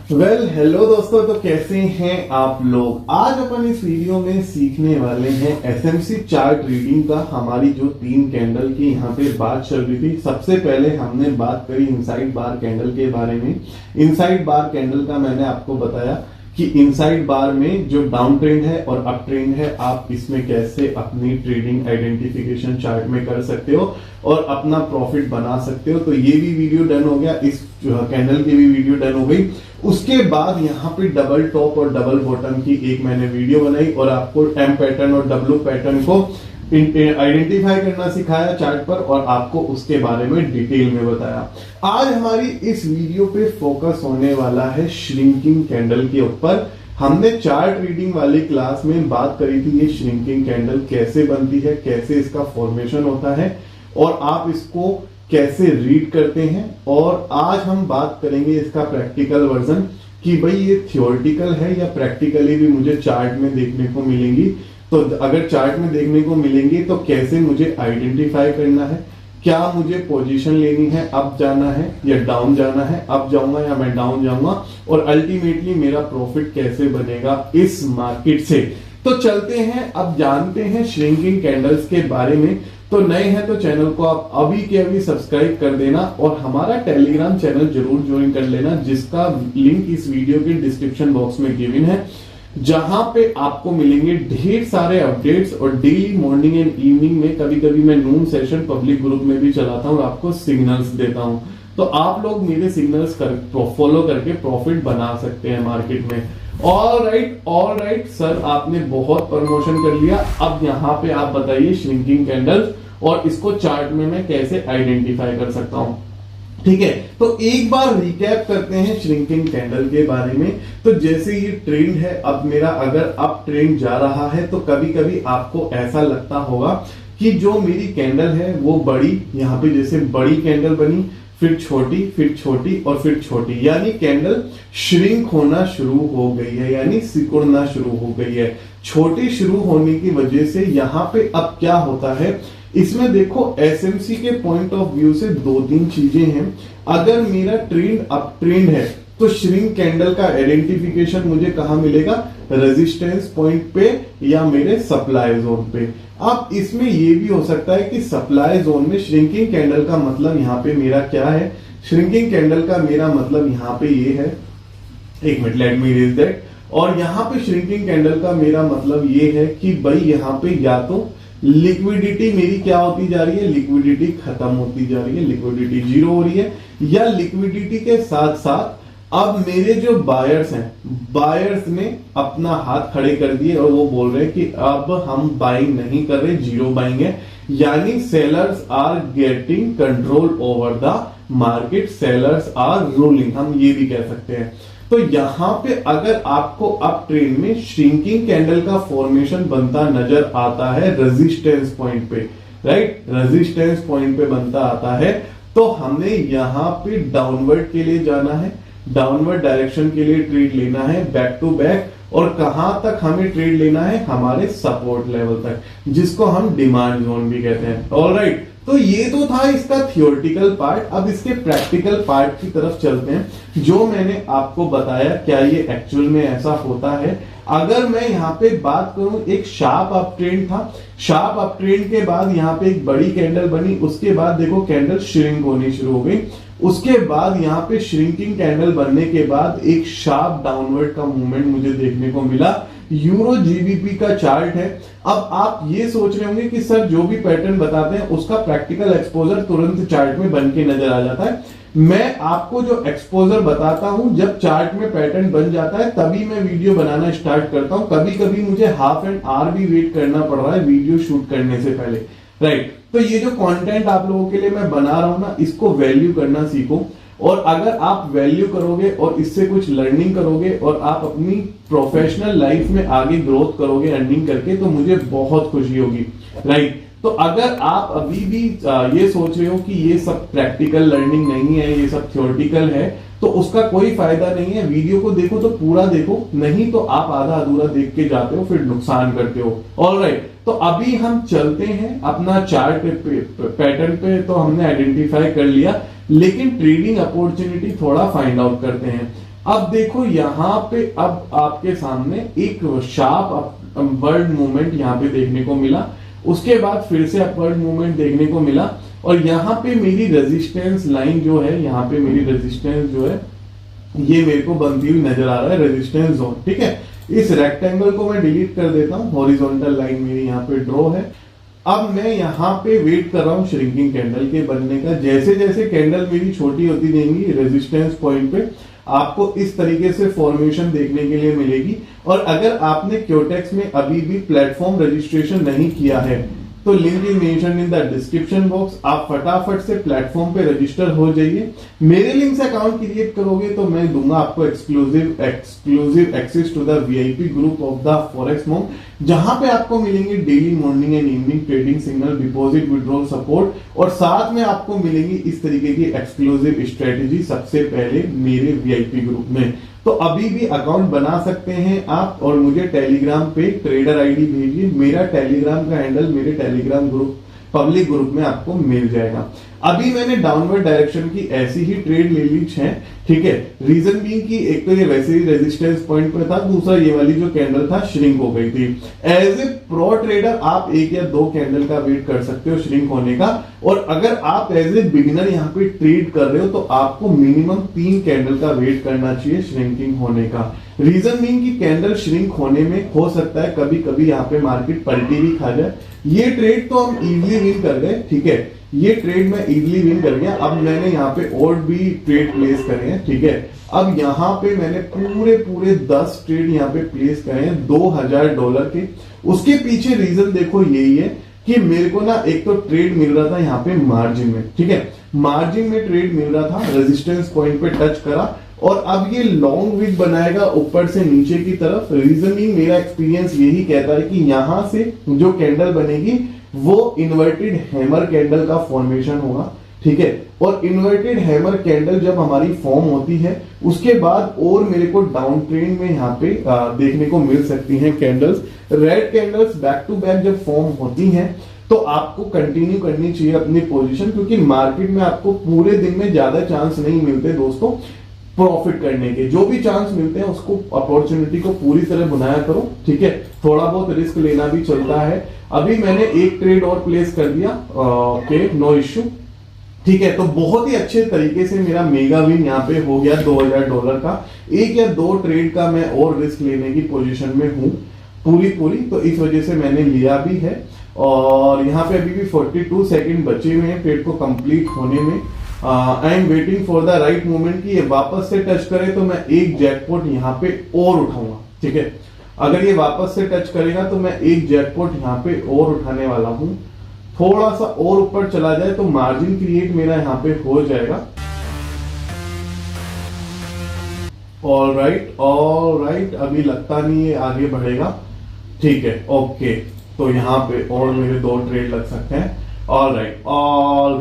Hello दोस्तों, तो कैसे हैं आप लोग। आज अपन इस वीडियो में सीखने वाले हैं एसएमसी चार्ट रीडिंग का। हमारी जो 3 कैंडल की यहाँ पे बात चल रही थी, सबसे पहले हमने बात करी इनसाइड बार कैंडल के बारे में। इनसाइड बार कैंडल का मैंने आपको बताया कि इनसाइड बार में जो डाउन ट्रेंड है और अप ट्रेंड है, आप इसमें कैसे अपनी ट्रेडिंग आइडेंटिफिकेशन चार्ट में कर सकते हो और अपना प्रॉफिट बना सकते हो। तो ये भी वीडियो डन हो गया, इस कैंडल की भी वीडियो डन हो गई। उसके बाद यहाँ पे डबल टॉप और डबल बॉटम की एक मैंने वीडियो बनाई और आपको एम पैटर्न और डब्ल्यू पैटर्न को आइडेंटिफाई करना सिखाया चार्ट पर और आपको उसके बारे में डिटेल में बताया। आज हमारी इस वीडियो पे फोकस होने वाला है श्रिंकिंग कैंडल के ऊपर। हमने चार्ट रीडिंग वाली क्लास में बात करी थी ये श्रिंकिंग कैंडल कैसे बनती है, कैसे इसका फॉर्मेशन होता है और आप इसको कैसे रीड करते हैं। और आज हम बात करेंगे इसका प्रैक्टिकल वर्जन कि भाई ये थियोरेटिकल है या प्रैक्टिकली भी मुझे चार्ट में देखने को मिलेंगी। तो अगर चार्ट में देखने को मिलेंगी तो कैसे मुझे आइडेंटिफाई करना है, क्या मुझे पोजीशन लेनी है, अप जाना है या डाउन जाना है, अप जाऊंगा या मैं डाउन जाऊंगा, और अल्टीमेटली मेरा प्रॉफिट कैसे बनेगा इस मार्केट से। तो चलते हैं, अब जानते हैं श्रिंकिंग कैंडल्स के बारे में। तो नए हैं तो चैनल को आप अभी के अभी सब्सक्राइब कर देना और हमारा टेलीग्राम चैनल जरूर ज्वाइन कर लेना, जिसका लिंक इस वीडियो के डिस्क्रिप्शन बॉक्स में गिवन है, जहां पे आपको मिलेंगे ढेर सारे अपडेट्स और डेली मॉर्निंग एंड इवनिंग में कभी कभी मैं नून सेशन पब्लिक ग्रुप में भी चलाता हूं और आपको सिग्नल्स देता हूं। तो आप लोग मेरे सिग्नल्स फॉलो करके प्रॉफिट बना सकते हैं मार्केट में। ऑल राइट सर, आपने बहुत प्रमोशन कर लिया। अब यहाँ पे आप बताइए श्रिंकिंग कैंडल और इसको चार्ट में मैं कैसे आइडेंटिफाई कर सकता हूं। ठीक है, तो एक बार रिकैप करते हैं श्रिंकिंग कैंडल के बारे में। तो जैसे ये ट्रेंड है, अब मेरा अगर अप ट्रेंड जा रहा है तो कभी कभी आपको ऐसा लगता होगा कि जो मेरी कैंडल है वो बड़ी, यहाँ पे जैसे बड़ी कैंडल बनी, फिर छोटी और फिर छोटी, यानी कैंडल श्रिंक होना शुरू हो गई है, यानी सिकुड़ना शुरू हो गई है। छोटी शुरू होने की वजह से यहाँ पे अब क्या होता है, इसमें देखो एसएमसी के पॉइंट ऑफ व्यू से 2-3 चीजें हैं। अगर मेरा ट्रेंड अप ट्रेंड है तो श्रिंक कैंडल का आइडेंटिफिकेशन मुझे कहां मिलेगा, रेजिस्टेंस पॉइंट पे या मेरे सप्लाई जोन पे। अब इसमें ये भी हो सकता है कि सप्लाई जोन में श्रिंकिंग कैंडल का मतलब यहाँ पे मेरा क्या है, श्रिंकिंग कैंडल का मेरा मतलब यहाँ पे ये है, एक minute let me read that. और यहाँ पे श्रिंकिंग कैंडल का मेरा मतलब ये है कि भाई यहाँ पे या तो लिक्विडिटी मेरी क्या होती जा रही है, लिक्विडिटी खत्म होती जा रही है, लिक्विडिटी जीरो हो रही है, या लिक्विडिटी के साथ साथ अब मेरे जो बायर्स हैं, बायर्स ने अपना हाथ खड़े कर दिए और वो बोल रहे हैं कि अब हम बाइंग नहीं कर रहे, जीरो बाइंग है, यानी sellers are getting control over the market, sellers are ruling, हम ये भी कह सकते हैं। तो यहां पे अगर आपको अप ट्रेंड में श्रिंकिंग कैंडल का फॉर्मेशन बनता नजर आता है रेजिस्टेंस पॉइंट पे, राइट, रेजिस्टेंस पॉइंट पे बनता आता है, तो हमें यहां पे डाउनवर्ड के लिए जाना है, डाउनवर्ड डायरेक्शन के लिए ट्रेड लेना है बैक टू बैक। और कहां तक हमें ट्रेड लेना है, हमारे सपोर्ट लेवल तक, जिसको हम डिमांड जोन भी कहते हैं। ऑलराइट, तो ये तो था इसका थियोरेटिकल पार्ट। अब इसके प्रैक्टिकल पार्ट की तरफ चलते हैं। जो मैंने आपको बताया, क्या ये एक्चुअल में ऐसा होता है। अगर मैं यहाँ पे बात करूं, एक शार्प अप ट्रेंड था, शार्प अप ट्रेंड के बाद यहाँ पे एक बड़ी कैंडल बनी, उसके बाद देखो कैंडल श्रिंक होनी शुरू हो गई, उसके बाद यहाँ पे श्रिंकिंग कैंडल बनने के बाद एक शार्प डाउनवर्ड का मूवमेंट मुझे देखने को मिला। यूरो जीबीपी का चार्ट है। अब आप ये सोच रहे होंगे कि सर जो भी पैटर्न बताते हैं उसका प्रैक्टिकल एक्सपोजर तुरंत चार्ट में बन के नजर आ जाता है। मैं आपको जो एक्सपोजर बताता हूं, जब चार्ट में पैटर्न बन जाता है तभी मैं वीडियो बनाना स्टार्ट करता हूं। कभी कभी मुझे हाफ एन आवर भी वेट करना पड़ रहा है वीडियो शूट करने से पहले, राइट। तो ये जो कंटेंट आप लोगों के लिए मैं बना रहा हूं ना, इसको वैल्यू करना सीखो। और अगर आप वैल्यू करोगे और इससे कुछ लर्निंग करोगे और आप अपनी प्रोफेशनल लाइफ में आगे ग्रोथ करोगे अर्निंग करके, तो मुझे बहुत खुशी होगी, राइट। तो अगर आप अभी भी ये सोच रहे हो कि ये सब प्रैक्टिकल लर्निंग नहीं है, ये सब थ्योरेटिकल है, तो उसका कोई फायदा नहीं है। वीडियो को देखो तो पूरा देखो, नहीं तो आप आधा अधूरा देख के जाते हो, फिर नुकसान करते हो। ऑलराइट, तो अभी हम चलते हैं अपना चार्ट पैटर्न पे। तो हमने आइडेंटिफाई कर लिया, लेकिन ट्रेडिंग अपॉर्चुनिटी थोड़ा फाइंड आउट करते हैं। अब देखो यहाँ पे अब आपके सामने एक शार्प अपवर्ड मूवमेंट यहाँ पे देखने को मिला, उसके बाद फिर से अपवर्ड मूवमेंट देखने को मिला, और यहाँ पे मेरी रेजिस्टेंस लाइन जो है, यहाँ पे मेरी रेजिस्टेंस जो है ये मेरे को बनती हुई नजर आ रहा है, रेजिस्टेंस जोन। ठीक है, इस रेक्टेंगल को मैं डिलीट कर देता हूं, हॉरिजॉन्टल लाइन मेरी यहाँ पे ड्रॉ है। अब मैं यहाँ पे वेट कर रहा हूँ श्रिंकिंग कैंडल के बनने का। जैसे जैसे कैंडल मेरी छोटी होती जाएंगी रेजिस्टेंस पॉइंट पे आपको इस तरीके से फॉर्मेशन देखने के लिए मिलेगी। और अगर आपने क्योटेक्स में अभी भी प्लेटफॉर्म रजिस्ट्रेशन नहीं किया है तो link is mention in the description box, आप फटाफट से प्लेटफॉर्म पे रजिस्टर हो जाइए। मेरे लिंक से अकाउंट क्रिएट करोगे तो मैं दूंगा आपको exclusive access to the VIP group of the forex mom, जहां पे आपको मिलेंगे daily morning and evening trading signal, deposit withdrawal support, और साथ में आपको मिलेंगी इस तरीके की एक्सक्लूसिव स्ट्रेटेजी सबसे पहले मेरे वीआईपी ग्रुप में। तो अभी भी अकाउंट बना सकते हैं आप, और मुझे टेलीग्राम पे ट्रेडर आईडी भेजिए। मेरा टेलीग्राम का हैंडल मेरे टेलीग्राम ग्रुप पब्लिक ग्रुप में आपको मिल जाएगा। अभी मैंने डाउनवर्ड डायरेक्शन की ऐसी ही ट्रेड ले ली है। ठीक है, रीजन भी कि एक तो ये वैसे ही रेजिस्टेंस पॉइंट पे था, दूसरा ये वाली जो कैंडल था श्रिंक हो गई थी। एज ए प्रो ट्रेडर आप एक या दो कैंडल का वेट कर सकते हो श्रिंक होने का, और अगर आप एज ए बिगिनर यहाँ पे ट्रेड कर रहे हो तो आपको मिनिमम 3 कैंडल का वेट करना चाहिए श्रिंकिंग होने का। रीजन भी कि कैंडल श्रिंक होने में हो सकता है कभी कभी यहाँ पे मार्केट पलटी भी खा जाए। ये ट्रेड तो हम इजीली विन कर गए। ठीक है, ये ट्रेड मैं इजीली विन कर गया। अब मैंने यहाँ पे और भी ट्रेड प्लेस करे हैं। ठीक है, अब यहाँ पे मैंने पूरे 10 ट्रेड यहाँ पे प्लेस करे हैं $2000 के। उसके पीछे रीजन देखो यही है कि मेरे को ना एक तो ट्रेड मिल रहा था यहाँ पे मार्जिन में। ठीक है, मार्जिन में ट्रेड मिल रहा था, रेजिस्टेंस पॉइंट पे टच करा, और अब ये लॉन्ग विक बनाएगा ऊपर से नीचे की तरफ। रीजनिंग मेरा एक्सपीरियंस यही कहता है कि यहां से जो कैंडल बनेगी वो इन्वर्टेड हैमर कैंडल का फॉर्मेशन होगा। ठीक है, और इन्वर्टेड हैमर कैंडल जब हमारी फॉर्म होती है उसके बाद और मेरे को डाउन ट्रेंड में यहाँ पे देखने को मिल सकती हैं candles. Red candles back to back जब फॉर्म होती हैं तो आपको कंटिन्यू करनी चाहिए अपनी पोजीशन, क्योंकि मार्केट में आपको पूरे दिन में ज्यादा चांस नहीं मिलते दोस्तों प्रॉफिट करने के। जो भी चांस मिलते हैं उसको अपॉर्चुनिटी को पूरी तरह बनाया करो। ठीक है, थोड़ा बहुत रिस्क लेना भी चलता है। अभी मैंने एक ट्रेड और प्लेस कर दिया, ओके नो इश्यू। ठीक है, तो बहुत ही अच्छे तरीके से मेरा मेगा विन यहाँ पे हो गया $2000 का। एक या दो ट्रेड का मैं और रिस्क लेने की पोजीशन में हूँ पूरी, तो इस वजह से मैंने लिया भी है। और यहाँ पे अभी भी 42 सेकंड बचे हुए हैं ट्रेड को कंप्लीट होने में। I am waiting for the right moment कि ये वापस से टच करे तो मैं एक जैकपॉट यहाँ पे और उठाऊंगा। ठीक है, अगर ये वापस से टच करेगा तो मैं एक जैकपॉट यहाँ पे और उठाने वाला हूं। थोड़ा सा और ऊपर चला जाए तो मार्जिन क्रिएट मेरा यहाँ पे हो जाएगा। ऑल राइट, अभी लगता नहीं है आगे बढ़ेगा। ठीक है, ओके, तो यहाँ पे और मेरे 2 ट्रेड लग सकते हैं। ऑल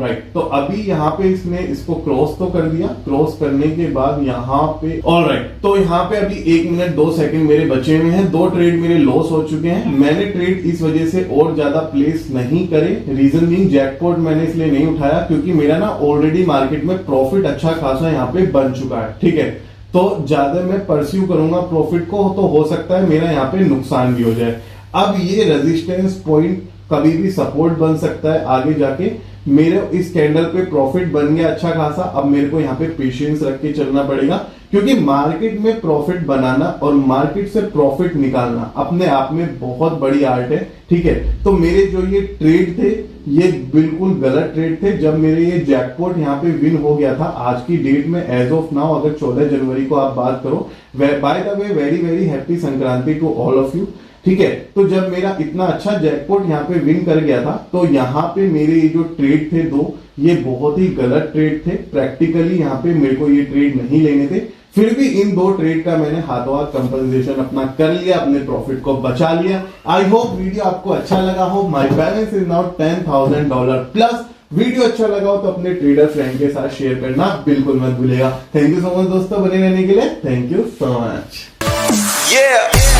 राइट, तो अभी यहाँ पे इसने इसको क्रॉस तो कर दिया। क्रॉस करने के बाद यहाँ पे ऑल राइट, तो यहाँ पे अभी 1 मिनट 2 सेकंड मेरे बचे हुए हैं। 2 ट्रेड मेरे लॉस हो चुके हैं। मैंने ट्रेड इस वजह से और ज्यादा प्लेस नहीं करे। रीजन बीइंग जैकपॉट मैंने इसलिए नहीं उठाया क्योंकि मेरा ना ऑलरेडी मार्केट में प्रॉफिट अच्छा खासा यहाँ पे बन चुका है। ठीक है, तो ज्यादा मैं परस्यू करूंगा प्रॉफिट को तो हो सकता है मेरा यहाँ पे नुकसान भी हो जाए। अब ये रेजिस्टेंस पॉइंट कभी भी सपोर्ट बन सकता है आगे जाके। मेरे इस कैंडल पे प्रॉफिट बन गया अच्छा खासा। अब मेरे को यहाँ पे पेशेंस रख के चलना पड़ेगा, क्योंकि मार्केट में प्रॉफिट बनाना और मार्केट से प्रॉफिट निकालना अपने आप में बहुत बड़ी आर्ट है। ठीक है, तो मेरे जो ये ट्रेड थे ये बिल्कुल गलत ट्रेड थे। जब मेरे ये जैकपॉट यहाँ पे विन हो गया था आज की डेट में, एज ऑफ नाउ अगर 14 जनवरी को आप बात करो, by the way very happy Sankranti to all of you. ठीक है, तो जब मेरा इतना अच्छा जैकपॉट यहाँ पे विन कर गया था तो यहाँ पे मेरे ये जो ट्रेड थे 2 ये बहुत ही गलत ट्रेड थे। प्रैक्टिकली यहाँ पे मेरे को ये ट्रेड नहीं लेने थे, फिर भी इन 2 ट्रेड का मैंने हाथों हाथ कंपनसेशन अपना कर लिया, अपने प्रॉफिट को बचा लिया। आई होप वीडियो आपको अच्छा लगा हो। माई balance is now $10,000 plus. Video अच्छा लगा हो तो अपने ट्रेडर फ्रेंड के साथ शेयर करना बिल्कुल मत भूलिएगा। थैंक यू सो मच दोस्तों बने रहने के लिए। Thank you so much.